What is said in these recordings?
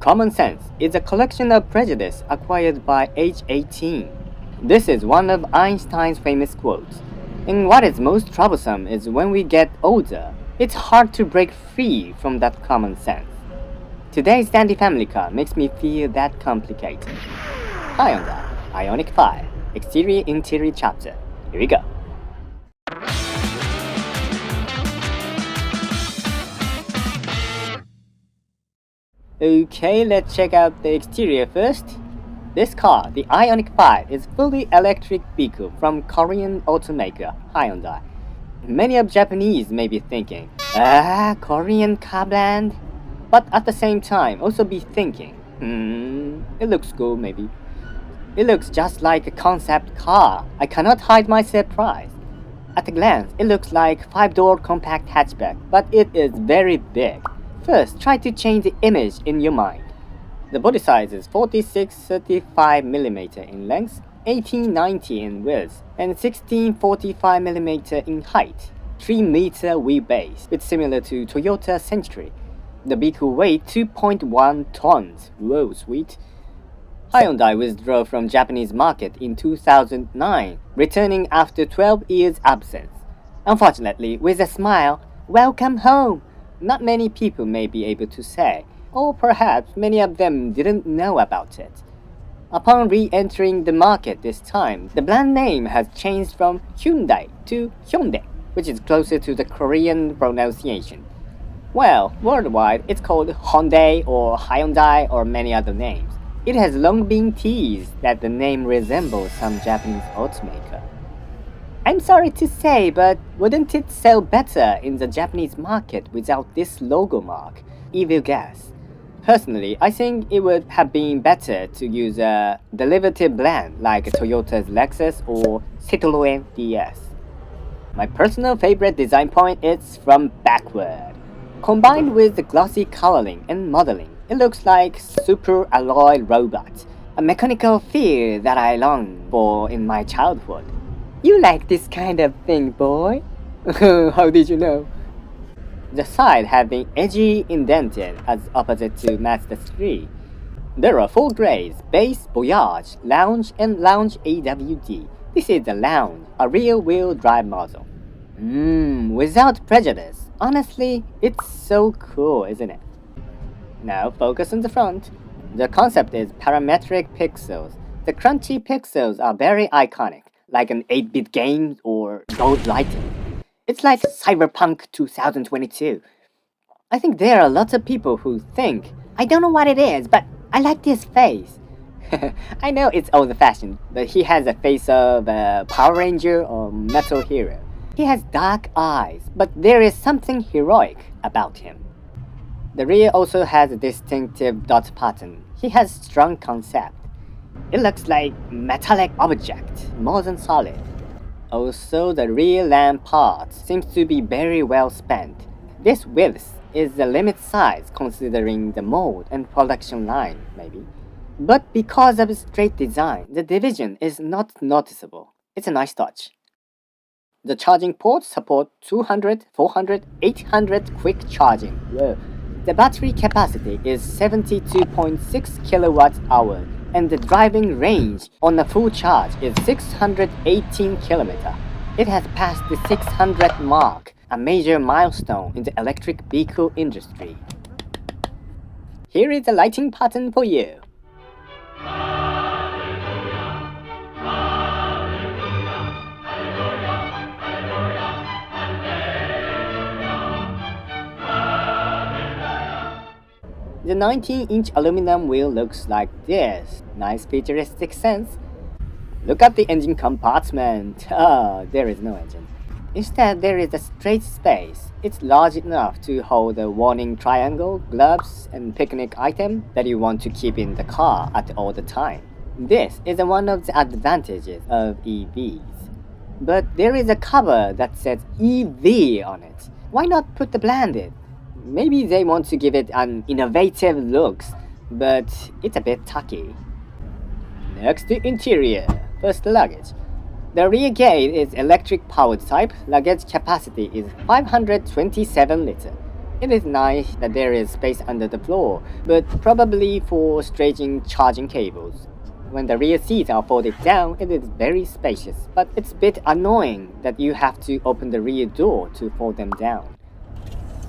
Common sense is a collection of prejudice acquired by age 18. This is one of Einstein's famous quotes. And what is most troublesome is when we get older, it's hard to break free from that common sense. Today's dandy family car makes me feel that complicated. Hyundai IONIQ5 Exterior-Interior Chapter. Here we go. Okay, let's check out the exterior first. This car, the IONIQ5, is fully electric vehicle from Korean automaker Hyundai. Many of Japanese may be thinking, Korean car brand? But at the same time also be thinking, it looks cool maybe. It looks just like a concept car. I cannot hide my surprise. At a glance, it looks like 5-door compact hatchback, but it is very big. First, try to change the image in your mind. The body size is 46-35mm in length, 18-90 in width, and 16-45mm in height. 3-meter wheelbase, it's similar to Toyota Century. The vehicle weighs 2.1 tons. Whoa, sweet. Hyundai withdrew from Japanese market in 2009, returning after 12 years absence. Unfortunately, with a smile, welcome home. Not many people may be able to say, or perhaps many of them didn't know about it. Upon re-entering the market this time, the brand name has changed from Hyundai to Hyundai, which is closer to the Korean pronunciation. Well, worldwide it's called Hyundai or Hyundai or many other names. It has long been teased that the name resembles some Japanese automaker. I'm sorry to say, but wouldn't it sell better in the Japanese market without this logo mark? Evil guess. Personally, I think it would have been better to use a derivative brand like Toyota's Lexus or Citroën DS. My personal favorite design point is from backward. Combined with the glossy coloring and modeling, it looks like super alloy robot, a mechanical feel that I longed for in my childhood. You like this kind of thing, boy? How did you know? The side have been edgy indented as opposite to Mazda 3. There are 4 grades: Base, Voyage, Lounge, and Lounge AWD. This is the Lounge, a rear-wheel drive model. Without prejudice, honestly, it's so cool, isn't it? Now focus on the front. The concept is parametric pixels. The crunchy pixels are very iconic, like an 8-bit game or gold lighting. It's like Cyberpunk 2022. I think there are lots of people who think, I don't know what it is, but I like this face. I know it's old-fashioned, but he has a face of a Power Ranger or Metal Hero. He has dark eyes, but there is something heroic about him. The rear also has a distinctive dot pattern. He has strong concept. It looks like metallic object, more than solid. Also, the rear lamp part seems to be very well spent. This width is the limit size considering the mold and production line, maybe. But because of its straight design, the division is not noticeable. It's a nice touch. The charging ports support 200, 400, 800 quick charging. Whoa. The battery capacity is 72.6 kWh, and the driving range on a full charge is 618 km. It has passed the 600 mark, a major milestone in the electric vehicle industry. Here is the lighting pattern for you. The 19-inch aluminum wheel looks like this. Nice futuristic sense. Look at the engine compartment. There is no engine. Instead, there is a straight space. It's large enough to hold a warning triangle, gloves, and picnic item that you want to keep in the car at all the time. This is one of the advantages of EVs. But there is a cover that says EV on it. Why not put the branded? Maybe they want to give it an innovative looks, but it's a bit tacky. Next, the interior. First, the luggage. The rear gate is electric powered type. Luggage capacity is 527 liters. It is nice that there is space under the floor, but probably for stretching charging cables. When the rear seats are folded down, it is very spacious, but it's a bit annoying that you have to open the rear door to fold them down.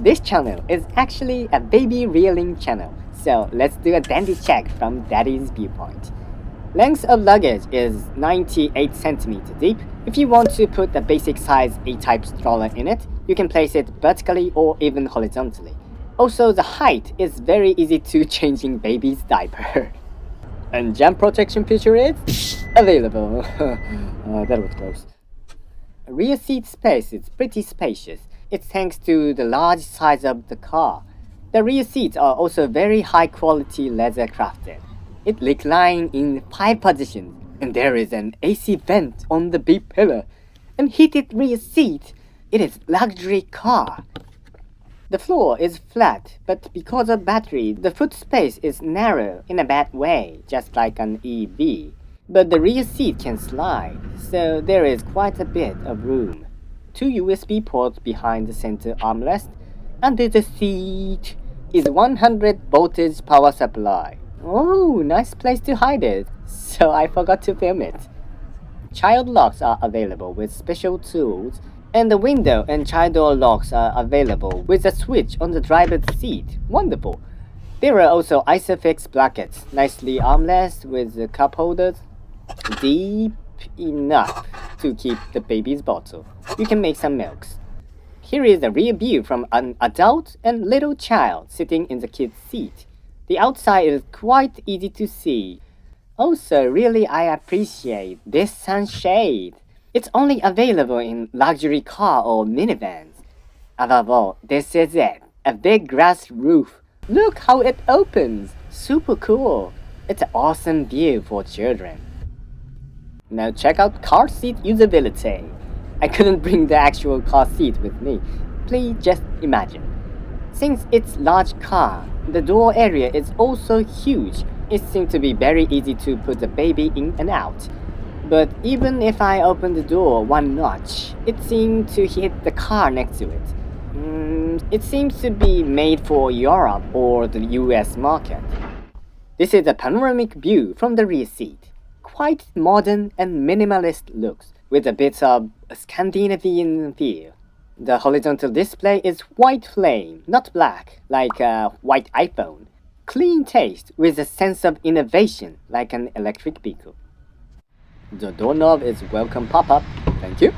This channel is actually a baby reeling channel, so let's do a dandy check from Daddy's viewpoint. Length of luggage is 98 cm deep. If you want to put a basic size A-type stroller in it, you can place it vertically or even horizontally. Also, the height is very easy to changing baby's diaper. And jump protection feature is available. That was close. Rear seat space is pretty spacious. It's thanks to the large size of the car. The rear seats are also very high quality leather crafted. It reclines in 5 positions, and there is an AC vent on the B pillar. And heated rear seat. It is luxury car. The floor is flat, but because of battery, the foot space is narrow in a bad way, just like an EV. But the rear seat can slide, so there is quite a bit of room. 2 USB ports behind the center armrest. Under the seat is 100 voltage power supply. Oh, nice place to hide it, so I forgot to film it. Child locks are available with special tools, and the window and child door locks are available with a switch on the driver's seat. Wonderful! There are also Isofix brackets, nicely armless with the cup holders, deep enough to keep the baby's bottle. You can make some milks. Here is a rear view from an adult and little child sitting in the kid's seat. The outside is quite easy to see. Also, really I appreciate this sunshade. It's only available in luxury car or minivans. Above all, this is it. A big grass roof. Look how it opens. Super cool. It's an awesome view for children. Now check out car seat usability. I couldn't bring the actual car seat with me. Please just imagine. Since it's large car, the door area is also huge. It seems to be very easy to put the baby in and out. But even if I open the door one notch, it seemed to hit the car next to it. It seems to be made for Europe or the US market. This is a panoramic view from the rear seat. Quite modern and minimalist looks, with a bit of a Scandinavian feel. The horizontal display is white flame, not black, like a white iPhone. Clean taste with a sense of innovation, like an electric vehicle. The doorknob is welcome pop-up, thank you.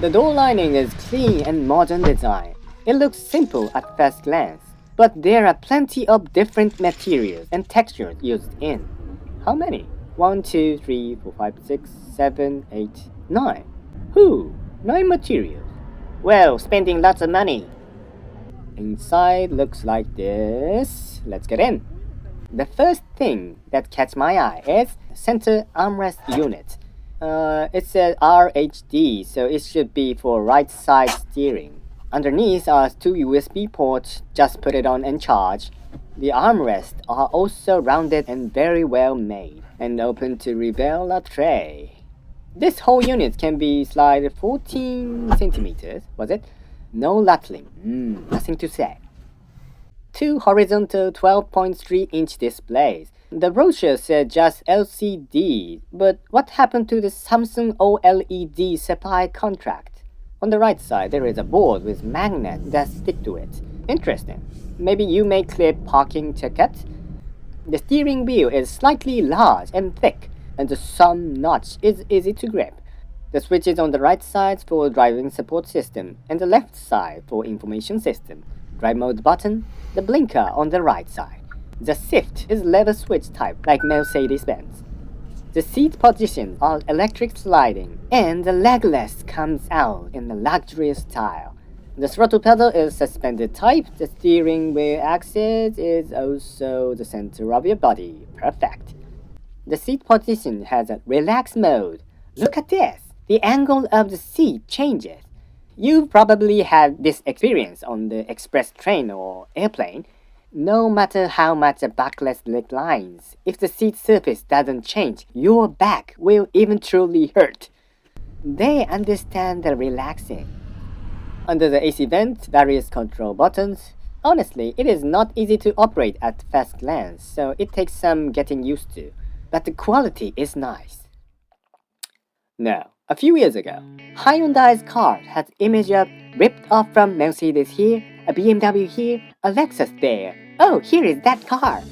The door lining is clean and modern design. It looks simple at first glance, but there are plenty of different materials and textures used in. How many? 1, 2, 3, 4, 5, 6, 7, 8, 9. 9 materials. Well, spending lots of money. Inside looks like this. Let's get in. The first thing that catch my eye is center armrest unit. It says RHD, so it should be for right side steering. Underneath are 2 USB ports, just put it on and charge. The armrests are also rounded and very well made, and open to reveal a tray. This whole unit can be slid 14 centimeters, was it? No rattling, nothing to say. 2 horizontal 12.3-inch displays. The brochure said just LCD, but what happened to the Samsung OLED supply contract? On the right side, there is a board with magnets that stick to it. Interesting. Maybe you may clip parking ticket? The steering wheel is slightly large and thick, and the thumb notch is easy to grip. The switch is on the right side for driving support system, and the left side for information system. Drive mode button, the blinker on the right side. The shift is lever switch type like Mercedes-Benz. The seat positions are electric sliding, and the leg rest comes out in a luxurious style. The throttle pedal is suspended type. The steering wheel axis is also the center of your body. Perfect. The seat position has a relax mode. Look at this. The angle of the seat changes. You probably had this experience on the express train or airplane. No matter how much a backrest reclines, if the seat surface doesn't change, your back will eventually hurt. They understand the relaxing. Under the AC vent, various control buttons. Honestly, it is not easy to operate at first glance, so it takes some getting used to. But the quality is nice. Now, a few years ago, Hyundai's car had images ripped off from Mercedes here, a BMW here, a Lexus there. Oh, here is that car.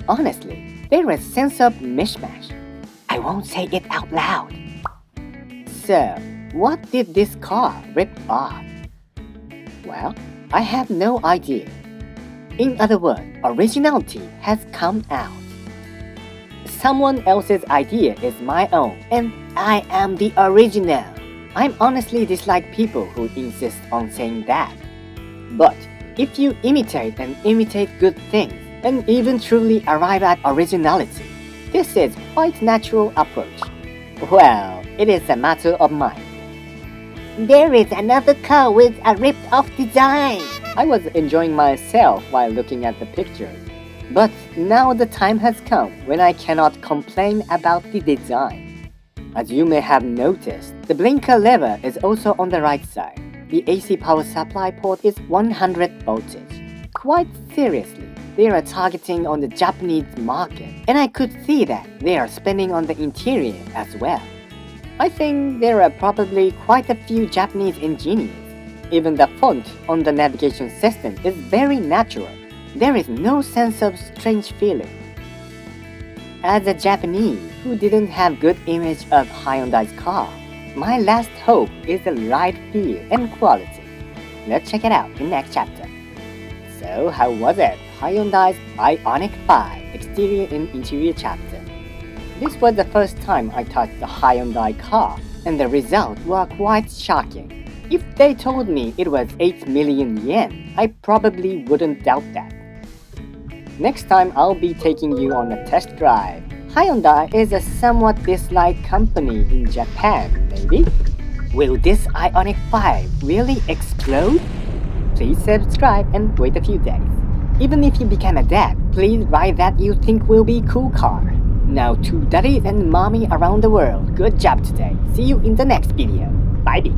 Honestly, there was a sense of mishmash. I won't say it out loud. So, what did this car rip off? Well, I have no idea. In other words, originality has come out. Someone else's idea is my own, and I am the original. I honestly dislike people who insist on saying that. But if you imitate and imitate good things, and even truly arrive at originality, this is quite natural approach. Well, it is a matter of mind. There is another car with a ripped-off design. I was enjoying myself while looking at the pictures. But now the time has come when I cannot complain about the design. As you may have noticed, the blinker lever is also on the right side. The AC power supply port is 100 voltage. Quite seriously, they are targeting on the Japanese market, and I could see that they are spending on the interior as well. I think there are probably quite a few Japanese engineers. Even the font on the navigation system is very natural. There is no sense of strange feeling. As a Japanese who didn't have good image of Hyundai's car, my last hope is the ride feel and quality. Let's check it out in next chapter. So how was it? Hyundai's IONIQ5 exterior and interior chapter. This was the first time I touched the Hyundai car, and the results were quite shocking. If they told me it was 8 million yen, I probably wouldn't doubt that. Next time I'll be taking you on a test drive. Hyundai is a somewhat disliked company in Japan, maybe? Will this IONIQ5 really explode? Please subscribe and wait a few days. Even if you become a dad, please ride that you think will be cool car. Now to daddies and mommy around the world, good job today. See you in the next video. Bye.